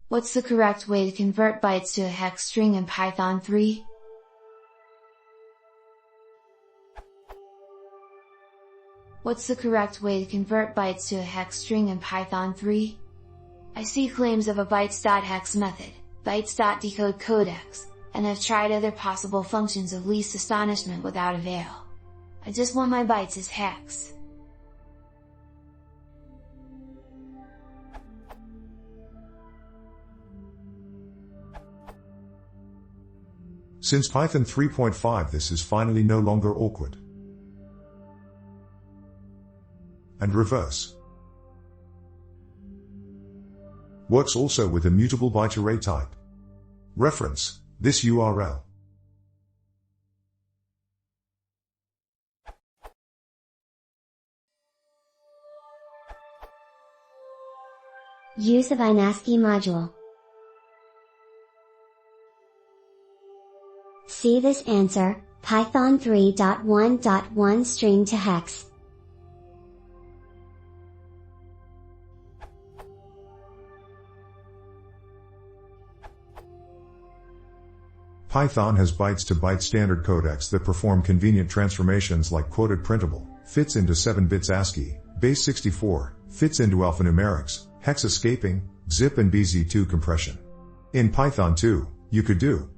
What's the correct way to convert bytes to a hex string in Python 3? What's the correct way to convert bytes to a hex string in Python 3? I see claims of a bytes.hex method, bytes.decode codex, and have tried other possible functions of least astonishment without avail. I just want my bytes as hex. Since Python 3.5 this is finally no longer awkward. And reverse. Works also with immutable byte array type. Reference this URL. Use of ASCII module. See this answer, Python 3.1.1 string to hex. Python has bytes-to-byte standard codecs that perform convenient transformations like quoted printable, fits into 7 bits ASCII, base 64, fits into alphanumerics, hex escaping, zip and BZ2 compression. In Python 2, you could do.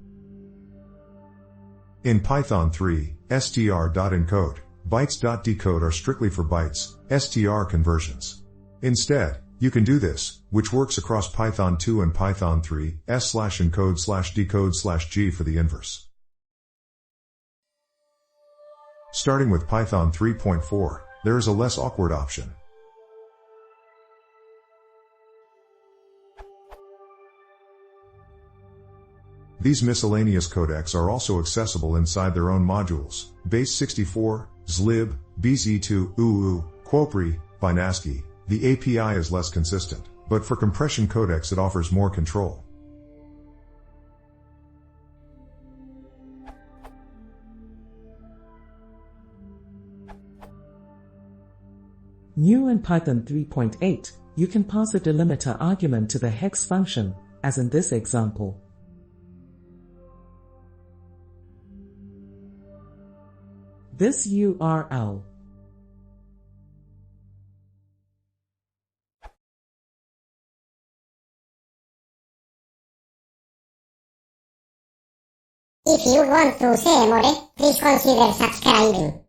In Python 3, str.encode, bytes.decode are strictly for bytes, str conversions. Instead, you can do this, which works across Python 2 and Python 3, s/encode/decode/g for the inverse. Starting with Python 3.4, there is a less awkward option. These miscellaneous codecs are also accessible inside their own modules, base 64, zlib, bz2, uu, quopri, binasci. The API is less consistent, but for compression codecs it offers more control. New in Python 3.8, you can pass a delimiter argument to the hex function, as in this example. This URL. If you want to see more, please consider subscribing.